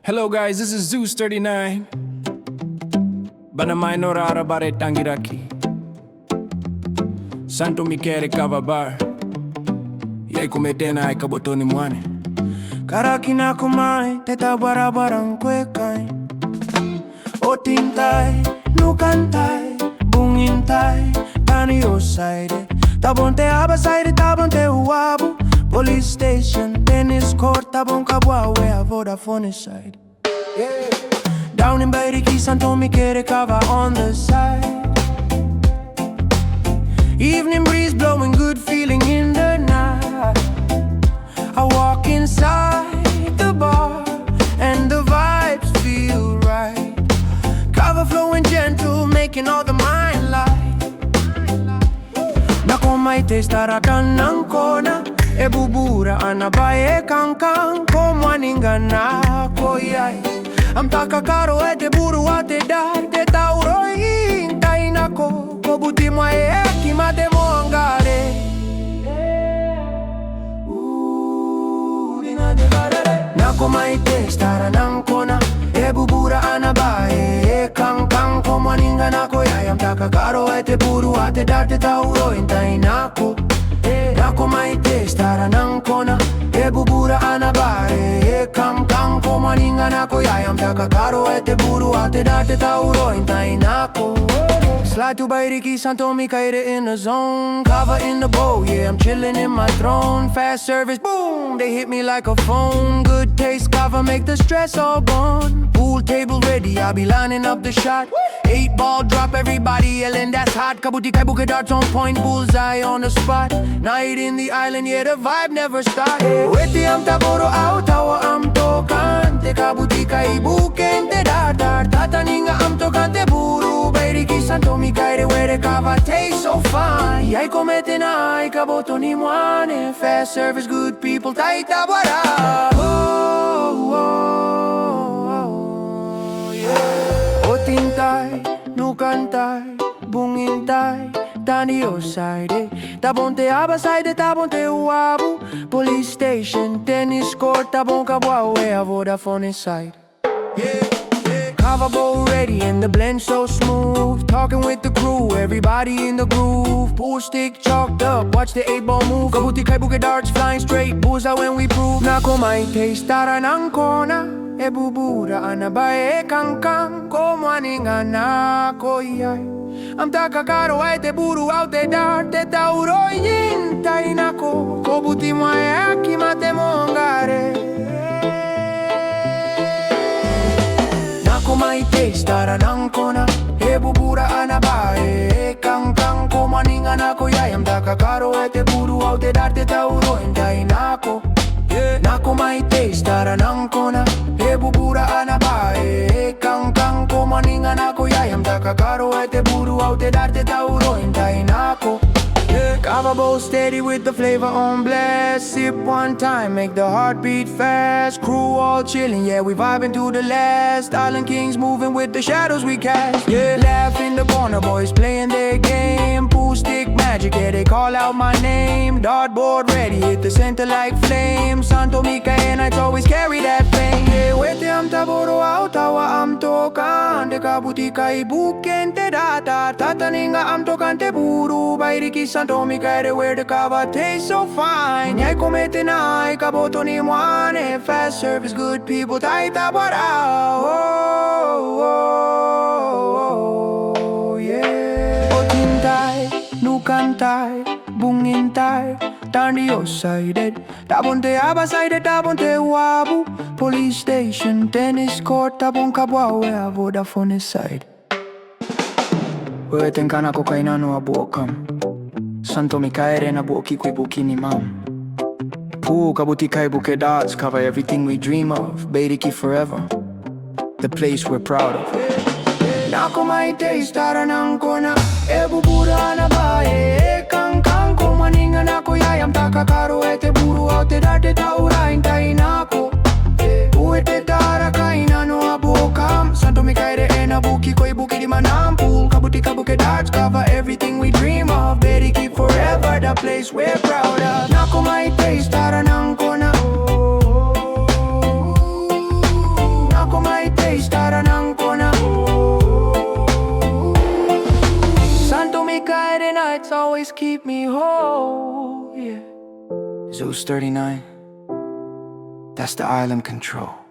Hello guys, this is Zeus39. Banamai nora bare tangiraki. Santo Mikaere Kava bar. Yai kumetena ai kabotoni mwane. Karaki Nakomai, teta barabarang kwekai. Otintai, nukantai, bungintai, tani osaide. Tabonte abasaide, tabonte uabu. Police station, tennis court, tabon kakoauakina, Vodafone side. Yeah. Down in Kiribati, Santo Mikaere Kava on the side. Evening breeze blowing, good feeling in the night. I walk inside the bar and the vibes feel right. Kava flowing gentle, making all the mind light. Nakomai taste Ara Nangkona. Ebubura anabaye kankan Komwa ngkana koyai Am takakaro ete buru ate dar Te tauroi intai nako Kobuti mwae kimate moangare Nakomai taste Ara Nangkona Ebubura anabaye kankan Komwa ngkana koyai Am takakaro ete buru ate dar Te tauroi intai nako Nakomai taste Ara Nangkona Ebubura anabare Kam komwa ngkana koyai Am takakaro ete buru ate date tauro intai nako. Slide to Kiribati, Santo Mikaere in the zone. Kava in the bowl, yeah, I'm chilling in my throne. Fast service, boom, they hit me like a phone. Good taste, Kava make the stress all gone. Pool table ready, I'll be lining up the shot. 8-ball drop, everybody yelling, that's hot. Kabuti kai buke darts on point, bullseye on the spot. Night in the island, yeah, the vibe never stops. Weti am taboro out, tawa am tokante. Kabuti kai bukente dar dar. Tataninga am tokante buru. Kiribati, Santo Mikaere where Kava tastes so fine. Yai komete na ai kabotoni mwane. Fast service, good people, taita bara. Oh, yeah. Otintai, nukantai, bungintai, tani osaide. Tabonte abasaide, tabonte uabu. Police station, tennis court, tabon kakoauakina, Vodafone side. Yeah. Kava bowl ready and the blend so smooth. Talking with the crew, everybody in the groove. Pool stick chalked up, watch the 8-ball move. Kabuti kai buke darts flying straight, bullseye when we prove. Nakomai taste Ara Nangkona. Ebubura anabaye kankan Komwa ngkana koyai Am takakaro ete buru aute dar Te tauroi intai nako Kobuti mwae kimate moangare. Nakomai taste Ara Nangkona Ebubura anabaye kankan Komwa ngkana koyai Am takakaro ete buru aute dar Te tauroi intai nako. Nakomai taste Ara Nangkona Ebubura anabaye kankan Komwa ngkana koyai Am takakaro ete buru aute dar Te tauro intai nako. Kava bowl steady with the flavor on blast. Sip one time, make the heart beat fast. Crew all chilling, yeah, we vibing to the last. Island kings moving with the shadows we cast. Yeah, laugh in the corner, boys playing their game. Pool stick magic, yeah, they call out my name. Dartboard ready, hit the center like flame. Santo Mikaere nights always carry that fame. Yeah, wete am taboro out, tawa am tokante. Kabuti kai bukente data. Tataninga am tokante buru. Kiribati, Santo Mikaere where the Kava tastes so fine. Yai komete na ai kabotoni mwane. Fast service, good people, taita bara. Oh, yeah. Otintai, nukantai, bungintai, tani osaide. Tabonte abasaide, tabonte uabu. Police station, tennis court, tabon kakoauakina, Vodafone side. Wete ngkana kokaina no abuokam. Santo Mikaere na buoki kwe bukini mam. Pool kabuti kai buke darts cover everything we dream of. Kiribati forever, the place we're proud of. Nakomai taste Ara Nangkona. Ebubura anabaye kankan Komwa ngkana koyai Am takakaro ete buru aute dar Te taura intai nako. Uete tara kaina no abuokam. Santo Mikaere ena buki koi buki di manam. Pool kabuti kai buke darts cover everything we dream of. Kiribati forever, the place we're proud of. Nakomai taste Ara Nangkona. nights always keep me whole, yeah. Zeus 39, that's the island control.